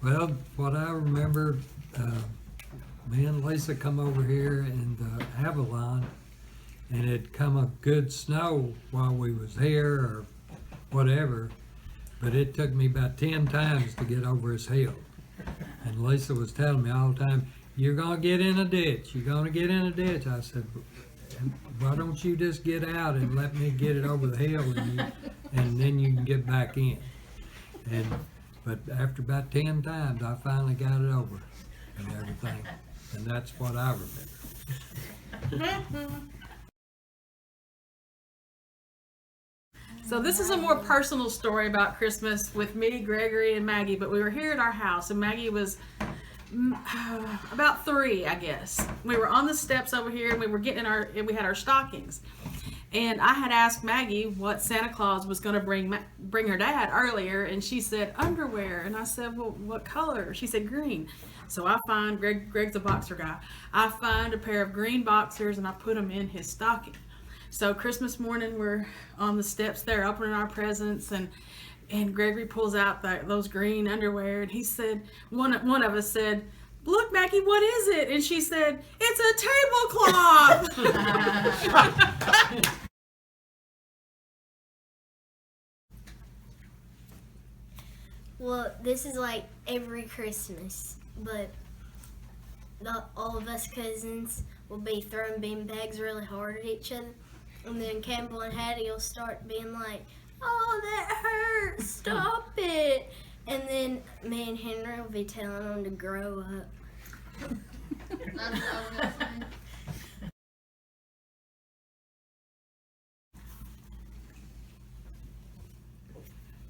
Well, what I remember, me and Lisa come over here in the Avalon, and it come a good snow while we was here or whatever, but it took me about 10 times to get over this hill. And Lisa was telling me all the time, "You're gonna get in a ditch. You're gonna get in a ditch." I said, "Why don't you just get out and let me get it over the hill, and then you can get back in?" But after about 10 times, I finally got it over and everything, and that's what I remember. So this is a more personal story about Christmas with me, Gregory, and Maggie. But we were here at our house, and Maggie was about 3, I guess. We were on the steps over here, and we were we had our stockings. And I had asked Maggie what Santa Claus was going to bring her dad earlier, and she said underwear. And I said, "Well, what color?" She said green. So I find Greg's a boxer guy. I find a pair of green boxers, and I put them in his stocking. So Christmas morning, we're on the steps there opening our presents, and Gregory pulls out those green underwear, and he said, one of us said, "Look, Maggie, what is it?" And she said, "It's a tablecloth." Well, this is like every Christmas, but all of us cousins will be throwing bean bags really hard at each other. And then Campbell and Hattie will start being like, "Oh, that hurts, stop it." And then me and Henry will be telling them to grow up.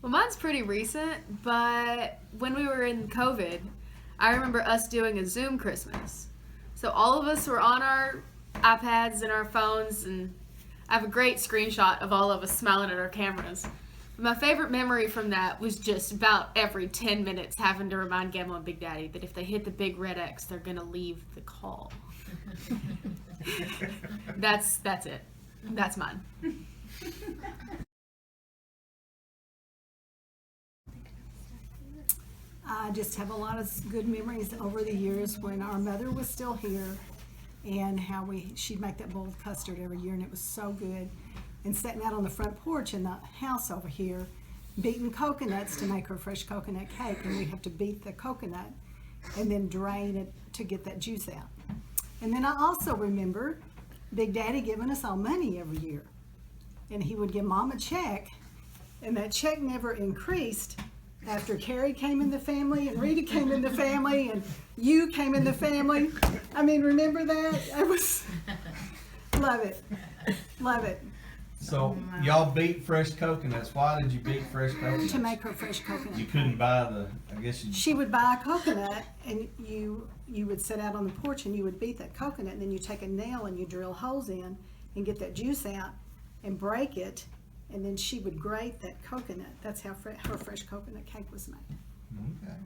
Well, mine's pretty recent, but when we were in COVID, I remember us doing a Zoom Christmas. So all of us were on our iPads and our phones, and I have a great screenshot of all of us smiling at our cameras. My favorite memory from that was just about every 10 minutes having to remind Gamble and Big Daddy that if they hit the big red X, they're gonna leave the call. That's it. That's mine. I just have a lot of good memories over the years when our mother was still here, and how she'd make that bowl of custard every year, and it was so good. And sitting out on the front porch in the house over here, beating coconuts to make her fresh coconut cake, and we have to beat the coconut and then drain it to get that juice out. And then I also remember Big Daddy giving us all money every year, and he would give Mom a check, and that check never increased after Carrie came in the family, and Rita came in the family, and you came in the family. I mean, remember that? I was, love it, love it. So y'all beat fresh coconuts. Why did you beat fresh coconuts? To make her fresh coconut. You couldn't buy She would buy a coconut, and you would sit out on the porch, and you would beat that coconut, and then you take a nail and you drill holes in and get that juice out and break it, and then she would grate that coconut. That's how her fresh coconut cake was made. Okay.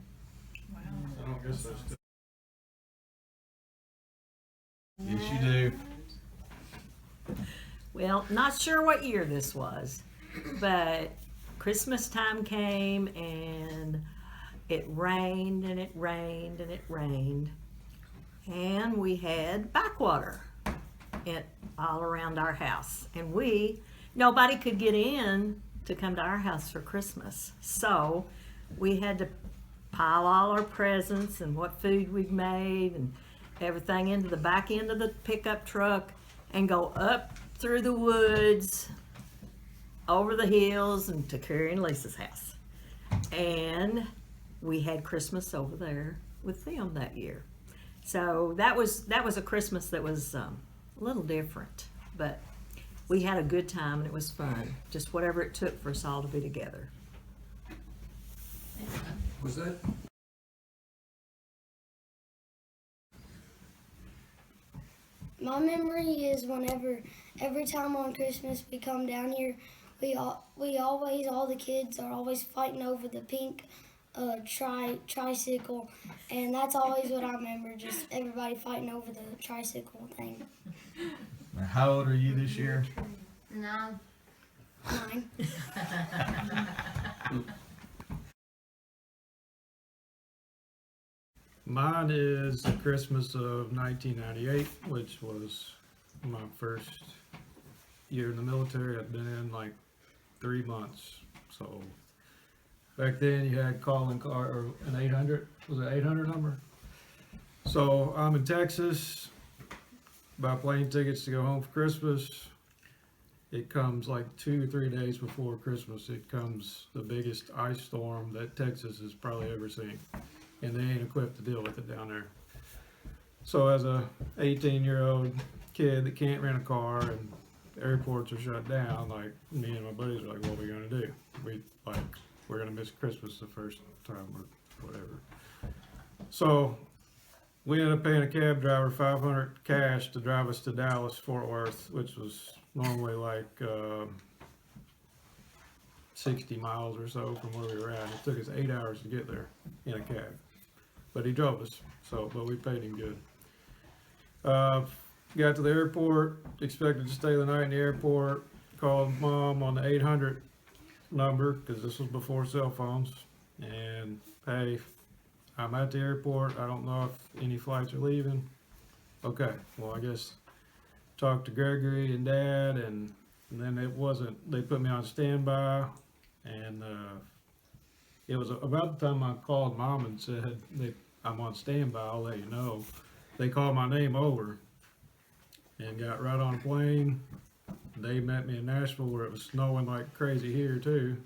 Wow. I don't guess that's Yes, you do. Well, not sure what year this was, but Christmas time came and it rained and it rained and it rained, and we had backwater all around our house, and nobody could get in to come to our house for Christmas, so we had to pile all our presents and what food we'd made and everything into the back end of the pickup truck and go up through the woods, over the hills, and to Carrie and Lisa's house. And we had Christmas over there with them that year. So that was a Christmas that was a little different, but we had a good time and it was fun. Just whatever it took for us all to be together. Was that? My memory is every time on Christmas we come down here, all the kids are always fighting over the pink tricycle, and that's always what I remember, just everybody fighting over the tricycle thing. Now, how old are you this year? 9. Mine is the Christmas of 1998, which was my first year in the military. I'd been in like 3 months. So back then you had calling car or an 800. Was it 800 number? So I'm in Texas. Buy plane tickets to go home for Christmas. It comes like 2 or 3 days before Christmas. It comes the biggest ice storm that Texas has probably ever seen. And they ain't equipped to deal with it down there. So as a 18-year-old kid that can't rent a car and the airports are shut down, like me and my buddies are like, what are we gonna do? We're gonna miss Christmas the first time or whatever. So we ended up paying a cab driver $500 cash to drive us to Dallas, Fort Worth, which was normally like 60 miles or so from where we were at. It took us 8 hours to get there in a cab, but he drove us. But we paid him good. Got to the airport, expected to stay the night in the airport. Called mom on the 800 number because this was before cell phones, and hey, I'm at the airport. I don't know if any flights are leaving. Okay, well, I guess talked to Gregory and Dad, and then it wasn't, they put me on standby, and it was about the time I called Mom and said, I'm on standby, I'll let you know. They called my name over and got right on a plane. They met me in Nashville where it was snowing like crazy here too.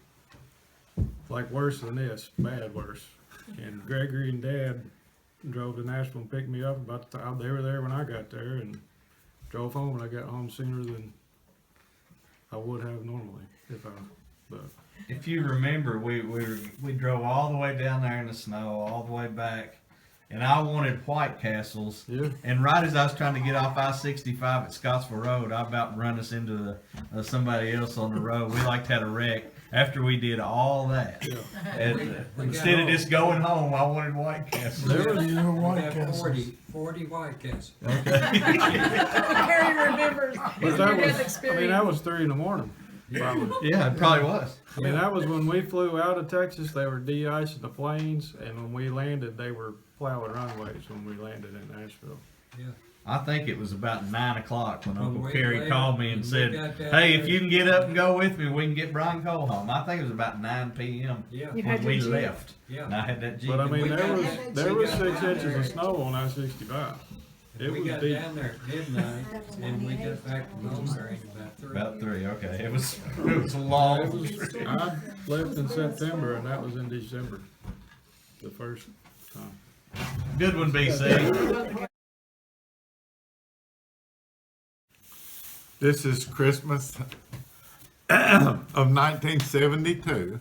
Like worse than this, bad worse. And Gregory and Dad drove to Nashville and picked me up about the time they were there when I got there, and drove home, and I got home sooner than I would have normally but If you remember, we drove all the way down there in the snow, all the way back, and I wanted White Castles. yeah. And right as I was trying to get off I-65 at Scottsville Road, I about run us into somebody else on the road. We like had a wreck after we did all that. Yeah. And, instead of just going home, I wanted White Castles. There was, We got 40 White Castles. Harry remembers but that was, I mean, that was 3 in the morning. Probably. Yeah, it probably was. I mean, that was when we flew out of Texas. They were de-icing the planes, and when we landed, they were plowing runways when we landed in Nashville. Yeah. I think it was about 9 o'clock when When Uncle we Kerry left, called me and when we said, got down hey, if there- you can get up and go with me, we can get Brian Cole home. I think it was about 9 p.m. Yeah. when we left. Yeah. And I had that Jeep. But I mean, we there got was that- there we was got 6 down inches there. of snow on I-65. It We was got deep. down there at midnight, and we got back to Mulberry about 3. About 3, okay. It was a long It was, I left in September, and that was in December, the first time. good one, BC. This is Christmas of 1972.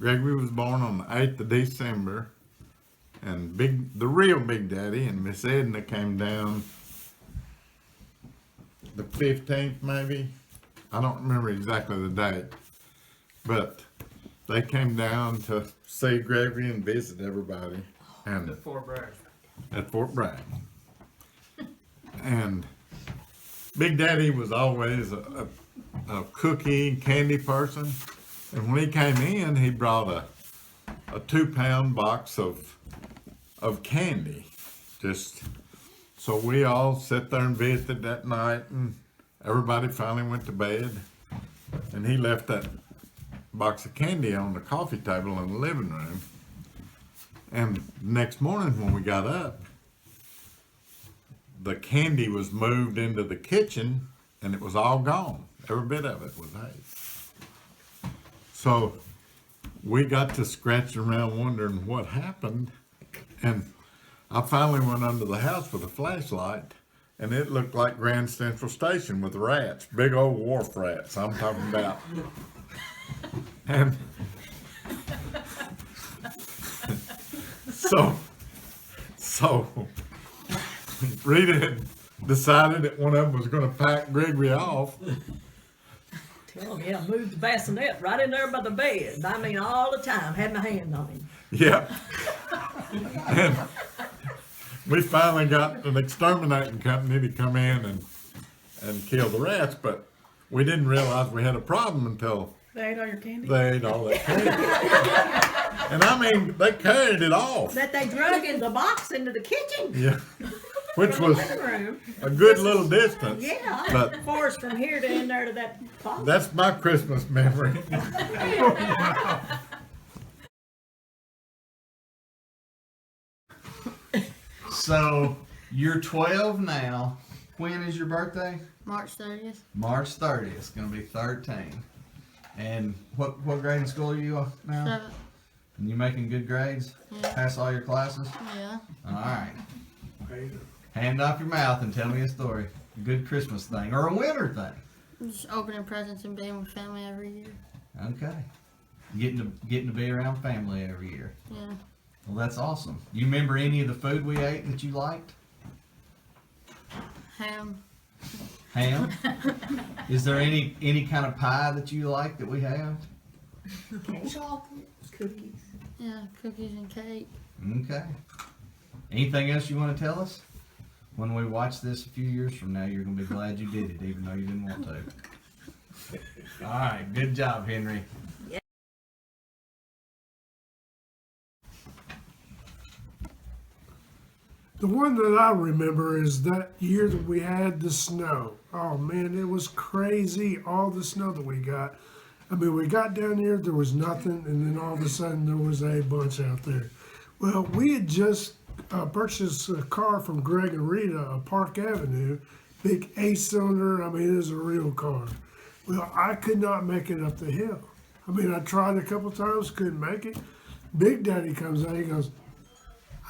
Gregory was born on the 8th of December, and the real Big Daddy and Miss Edna came down the 15th maybe. I don't remember exactly the date, but they came down to see Gregory and visit everybody. And at Fort Bragg. And Big Daddy was always a cookie and candy person, and when he came in, he brought a 2-pound box of candy. Just so we all sat there and visited that night, and everybody finally went to bed, and he left that box of candy on the coffee table in the living room. And next morning when we got up, the candy was moved into the kitchen, and it was all gone. Every bit of it was ate. So we got to scratching around wondering what happened, and I finally went under the house with a flashlight, and it looked like Grand Central Station with rats, big old wharf rats I'm talking about. And so Rita had decided that one of them was going to pack Gregory off. Tell him, yeah, move the bassinet right in there by the bed. I mean, all the time, had my hand on him. Yeah. And we finally got an exterminating company to come in and kill the rats, but we didn't realize we had a problem until They ate all your candy? they ate all that candy. And I mean, they carried it off. That they drug in the box into the kitchen. Yeah. Which From the was living room. a good little distance. Yeah. But Far as from here to in there to that box. that's my Christmas memory. So you're 12 now. When is your birthday? March 30th. March 30th. It's gonna be 13. And what grade in school are you now? 7. And you making good grades? Yeah. Pass all your classes? Yeah. All right. Hand off your mouth and tell me a story. A good Christmas thing or a winter thing. Just opening presents and being with family every year. Okay. Getting to be around family every year. Yeah. Well, that's awesome. You remember any of the food we ate that you liked? Ham. Ham? Is there any kind of pie that you like that we have? Chocolate. Cookies. Yeah, cookies and cake. Okay. Anything else you want to tell us? When we watch this a few years from now, you're going to be glad you did it, even though you didn't want to. All right. Good job, Henry. The one that I remember is that year that we had the snow. Oh man, it was crazy, all the snow that we got. I mean, we got down here, there was nothing, and then all of a sudden there was a bunch out there. Well, we had just purchased a car from Greg and Rita, a Park Avenue, big 8-cylinder. I mean, it was a real car. Well, I could not make it up the hill. I mean, I tried a couple times, couldn't make it. Big Daddy comes out, he goes,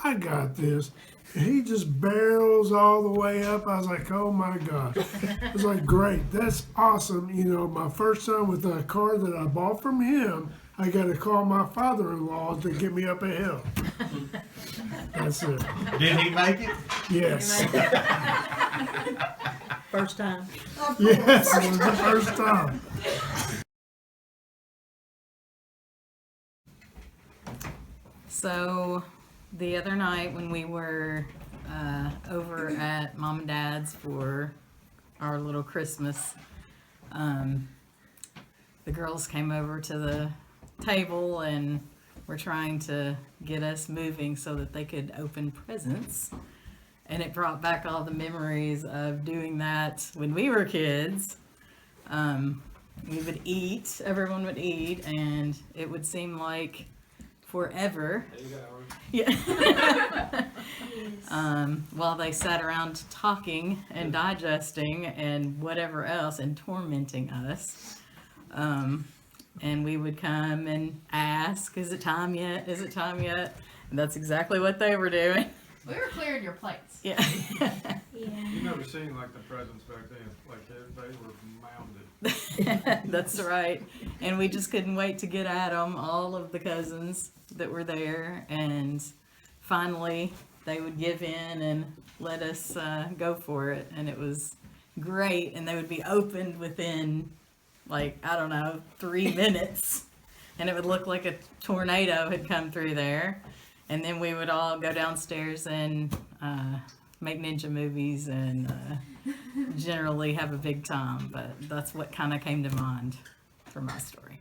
I got this. And he just barrels all the way up. I was like, oh my gosh. I was like, great, that's awesome. You know, my first time with a car that I bought from him, I got to call my father-in-law to get me up a hill. That's it. Did he make it? Yes. First time. Yes, it was the first time. So the other night when we were over at Mom and Dad's for our little Christmas, the girls came over to the table and were trying to get us moving so that they could open presents. And it brought back all the memories of doing that when we were kids. We would eat, everyone would eat, and it would seem like forever. Yeah. While they sat around talking and digesting and whatever else and tormenting us. And we would come and ask, is it time yet? Is it time yet? And that's exactly what they were doing. We were clearing your plates. Yeah. You never seen like the presents back then, like they were mounded. That's right. And we just couldn't wait to get at them, all of the cousins that were there. And finally, they would give in and let us go for it. And it was great. And they would be opened within, like, I don't know, 3 minutes. And it would look like a tornado had come through there. And then we would all go downstairs and make ninja movies and generally have a big time. But that's what kind of came to mind for my story.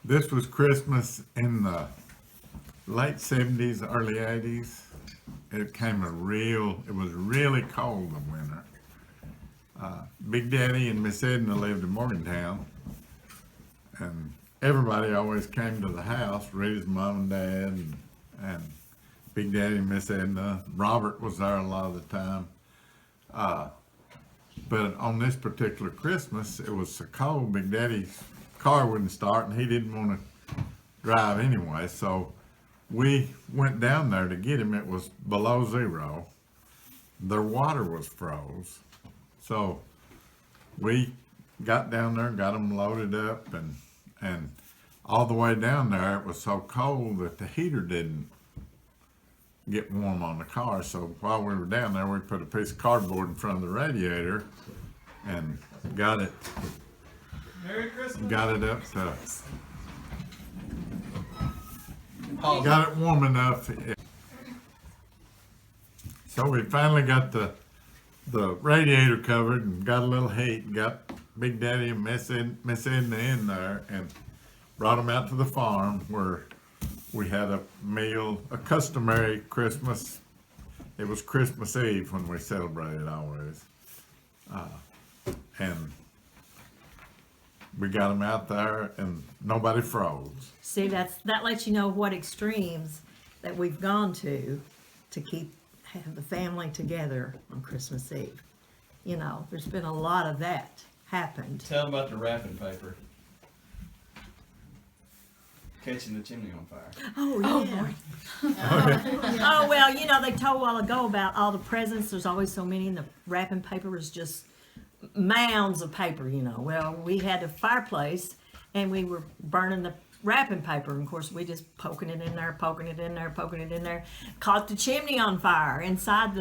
This was Christmas in the late 70s, early 80s. It was really cold in winter. Big Daddy and Miss Edna lived in Morgantown, and everybody always came to the house, Rita's mom and dad, and Big Daddy and Miss Edna. Robert was there a lot of the time. But on this particular Christmas, it was so cold, Big Daddy's car wouldn't start, and he didn't want to drive anyway, so we went down there to get him. It was below zero. Their water was froze. So we got down there, got them loaded up, and all the way down there, it was so cold that the heater didn't get warm on the car. So while we were down there, we put a piece of cardboard in front of the radiator and got it up to, got it warm enough. So we finally got the the radiator covered and got a little heat and got Big Daddy and Miss Edna in there and brought them out to the farm where we had a meal, a customary Christmas. It was Christmas Eve when we celebrated always. And we got them out there and nobody froze. See, that lets you know what extremes that we've gone to have the family together on Christmas Eve. You know, there's been a lot of that happened. Tell them about the wrapping paper. Catching the chimney on fire. Oh, yeah. Oh, well, you know, they told a while ago about all the presents. There's always so many, and the wrapping paper was just mounds of paper, you know. Well, we had a fireplace, and we were burning the wrapping paper. And of course, we just poking it in there, caught the chimney on fire. Inside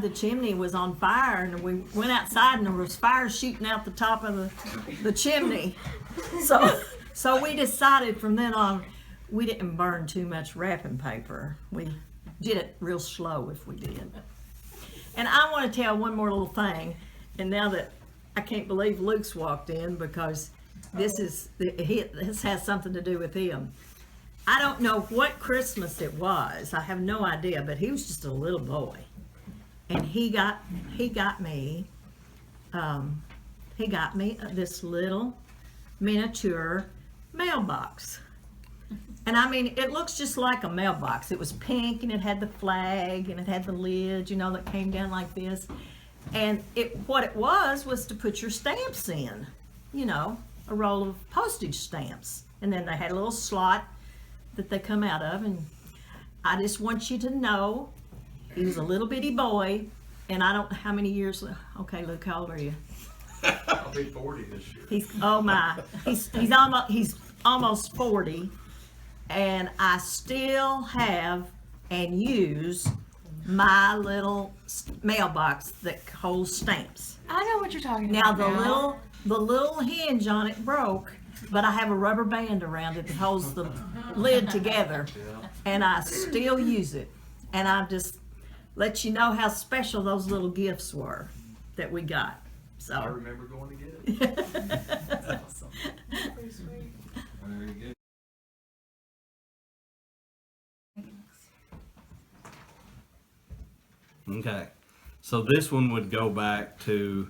the chimney was on fire, and we went outside, and there was fire shooting out the top of the chimney. So we decided from then on, we didn't burn too much wrapping paper. We did it real slow if we did. And I want to tell one more little thing. And now that I can't believe Luke's walked in, because this has something to do with him. I don't know what Christmas it was. I have no idea, but he was just a little boy. And he got me this little miniature mailbox. And I mean, it looks just like a mailbox. It was pink, and it had the flag, and it had the lid, you know, that came down like this. And what it was to put your stamps in, you know, a roll of postage stamps. And then they had a little slot that they come out of. And I just want you to know, he was a little bitty boy, and I don't know how many years. Okay, Luke, how old are you? I'll be 40 this year. He's almost 40, and I still have and use my little mailbox that holds stamps. I know what you're talking Now about. the little hinge on it broke, but I have a rubber band around it that holds the lid together, and I still use it. And I just let you know how special those little gifts were that we got. I So remember going to get it. awesome. Very good. Okay, so this one would go back to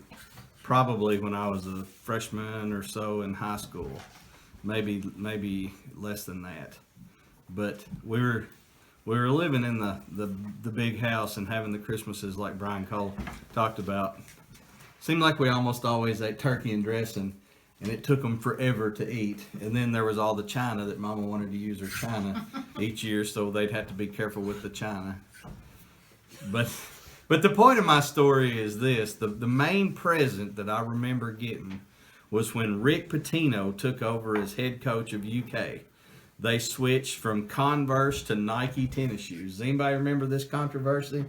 probably when I was a freshman or so in high school, maybe less than that. But we were living in the big house and having the Christmases like Brian Cole talked about. Seemed like we almost always ate turkey and dressing, and it took them forever to eat. And then there was all the china that Mama wanted to use her china each year, so they'd have to be careful with the china. But the point of my story is this: the main present that I remember getting was when Rick Pitino took over as head coach of UK. They switched from Converse to Nike tennis shoes. Does anybody remember this controversy?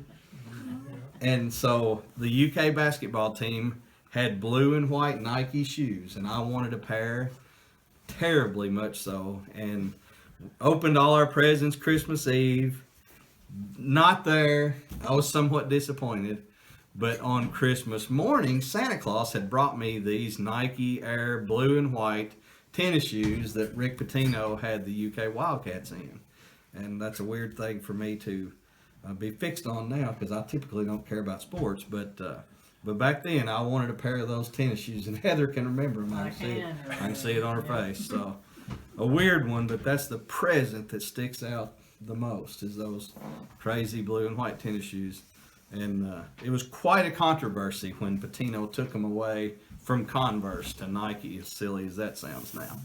And so the UK basketball team had blue and white Nike shoes, and I wanted a pair, terribly much so, and opened all our presents Christmas Eve. Not there. I was somewhat disappointed, but on Christmas morning, Santa Claus had brought me these Nike Air blue and white tennis shoes that Rick Pitino had the UK Wildcats in. And that's a weird thing for me to be fixed on now, because I typically don't care about sports, but back then I wanted a pair of those tennis shoes, and Heather can remember them. I can see it on her face. So a weird one, but that's the present that sticks out the most, is those crazy blue and white tennis shoes. And it was quite a controversy when Pitino took them away from Converse to Nike, as silly as that sounds now.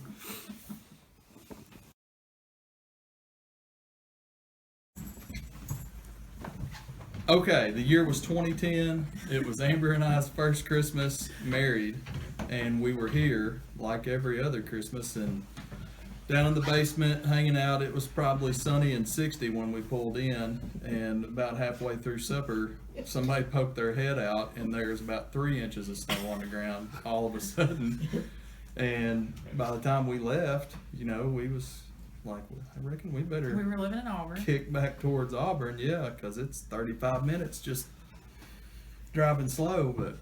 Okay, the year was 2010. It was Amber and I's first Christmas married, and we were here like every other Christmas and down in the basement hanging out. It was probably sunny and 60 when we pulled in, and about halfway through supper, somebody poked their head out, and there's about 3 inches of snow on the ground all of a sudden. And by the time we left, you know, we was like, I reckon we better We were living in Auburn. kick back towards Auburn, yeah, because it's 35 minutes just driving slow, but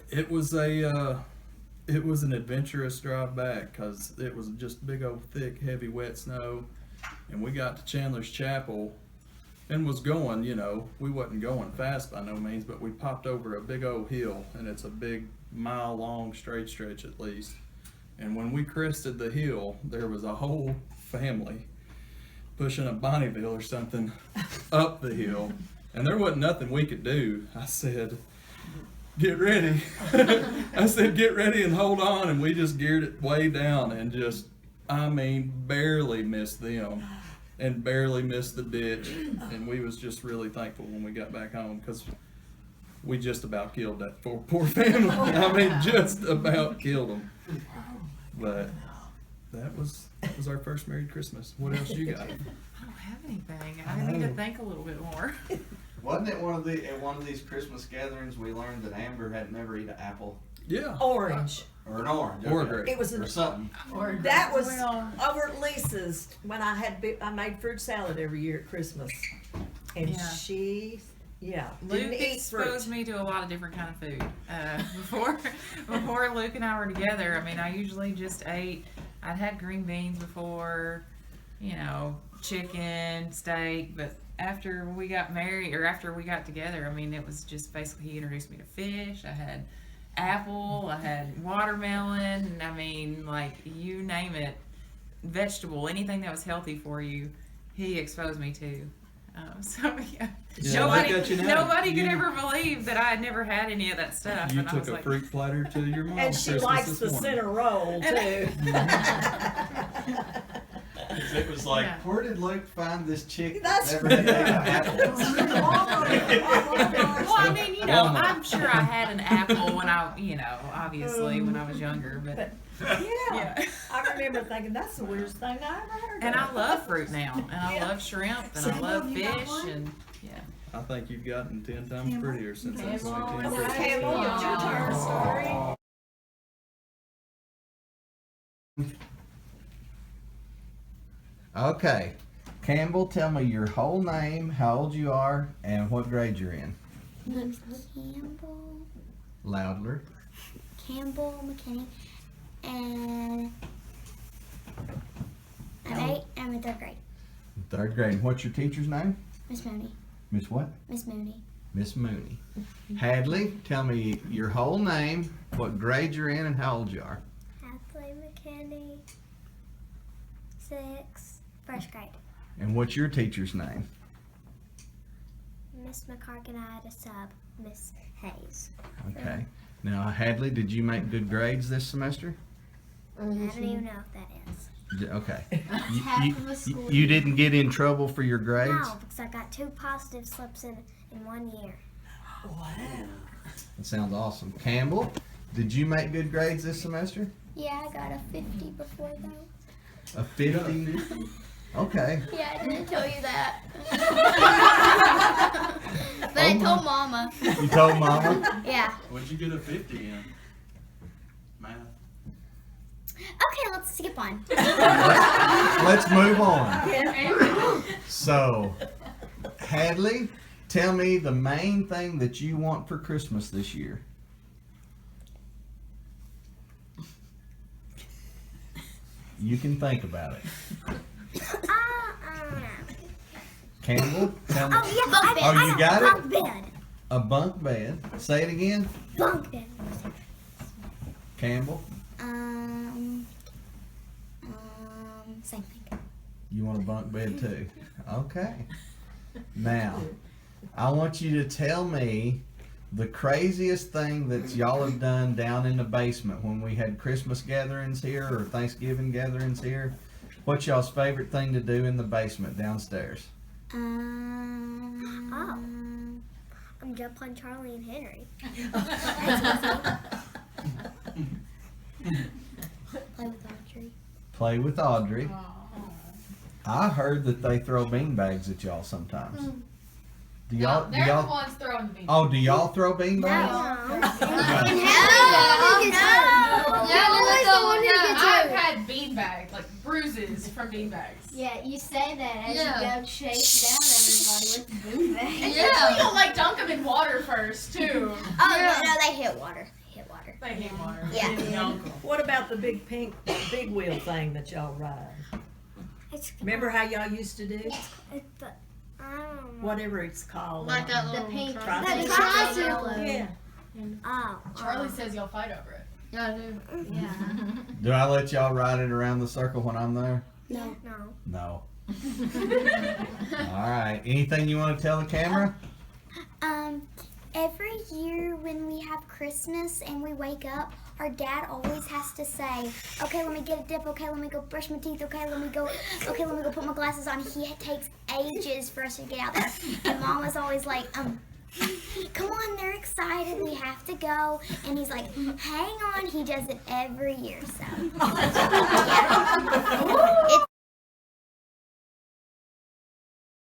it was an adventurous drive back because it was just big old thick, heavy, wet snow, and we got to Chandler's Chapel and was going, you know, we wasn't going fast by no means, but we popped over a big old hill, and it's a big mile-long straight stretch at least. And when we crested the hill, there was a whole family pushing a Bonneville or something up the hill, and there wasn't nothing we could do. I said, get ready. I said, get ready and hold on, and we just geared it way down and just, I mean, barely missed them and barely missed the ditch, and we was just really thankful when we got back home because we just about killed that poor family. I mean, just about killed them. But that was our first married Christmas. What else you got? I don't have anything. I need to think a little bit more. Wasn't it at one of these Christmas gatherings we learned that Amber had never eaten an apple Yeah. Orange. or an orange Or a okay. grape. It was or something? that was over at Lisa's when I made fruit salad every year at Christmas, and Yeah. she Luke didn't eat exposed fruit. me to a lot of different kind of food. Before Luke and I were together, I mean, I usually just ate. I'd had green beans before, you know, chicken, steak. But after we got married, or after we got together, I mean, it was just basically he introduced me to fish. I had apple. I had watermelon. I mean, like you name it, vegetable, anything that was healthy for you, he exposed me to. So yeah, Yeah, look at you now. nobody could You- ever believe that I had never had any of that stuff. You and I took was a like, fruit platter to your mom's And she Christmas likes this the morning. center roll too. It was like, Yeah. where did Luke find this chick That's that never had apples? Well, I mean, you know, Walmart. I'm sure I had an apple when I, you know, obviously when I was younger, but Yeah. I remember thinking that's the weirdest thing I ever heard. and of. I love fruit now, and I Yeah. love shrimp, and So, I love you got fish, one? and yeah. I think you've gotten 10 times Campbell? prettier since I Campbell. was 10 Okay, Christmas. Campbell, it's your turn. Story. Okay. Campbell, tell me your whole name, how old you are, and what grade you're in. Campbell, Loudler. Campbell McKinney, and I'm 8. I'm in 3rd grade. Third grade. And what's your teacher's name? Miss Mooney. Miss what? Miss Mooney. Miss Mooney. Hadley, tell me your whole name, what grade you're in, and how old you are. Hadley McKinney. 6. 1st grade. And what's your teacher's name? Miss McCarkin. I had a sub. Miss Hayes. Okay. Now, Hadley, did you make good grades this semester? I don't even know what that is. Okay. half of a school You didn't get in trouble for your grades? No, because I got 2 positive slips in 1 year. Wow. That sounds awesome. Campbell, did you make good grades this semester? Yeah, I got a 50 before though. A 50? Okay. Yeah, I didn't tell you that. But I told Mama. You told Mama? Yeah. What'd you get a 50 in? Math. Okay, let's skip on. Let's move on. So, Hadley, tell me the main thing that you want for Christmas this year. You can think about it. I don't know. Campbell, tell me. Oh, yeah, Oh, you got it? bunk bed. A bunk bed. Say it again. Bunk bed. Campbell, Same thing. you want a bunk bed too? Okay. Now, I want you to tell me the craziest thing that y'all have done down in the basement when we had Christmas gatherings here or Thanksgiving gatherings here. What's y'all's favorite thing to do in the basement downstairs? I'm jump on Charlie and Henry. Play with Audrey. Play with Audrey. I heard that they throw beanbags at y'all sometimes. Do y'all? Do y'all? ones throwing the beans. Oh, do y'all throw beanbags? No. I've had beanbags, like bruises from beanbags. Yeah, you say that as Yeah. you go chase down everybody with the beanbag. And usually you'll like dunk them in water first too. Oh no, they hit water. Hit water. They hate water. Yeah. What about the big pink big wheel thing that y'all ride? It's Remember how y'all used to do? it's the I don't know. Whatever it's called. Like that The little pink tricycle. the tricycle. Yeah. Oh. Charlie says y'all fight over it. Yeah, I do. Yeah. Do I let y'all ride it around the circle when I'm there? No. No. All right. Anything you want to tell the camera? Every year when we have Christmas and we wake up, our dad always has to say, okay, let me get a dip, okay, let me go brush my teeth, okay, let me go put my glasses on. He takes ages for us to get out there. And Mom was always like, come on, they're excited, we have to go. And he's like, hang on, he does it every year, so. Yeah.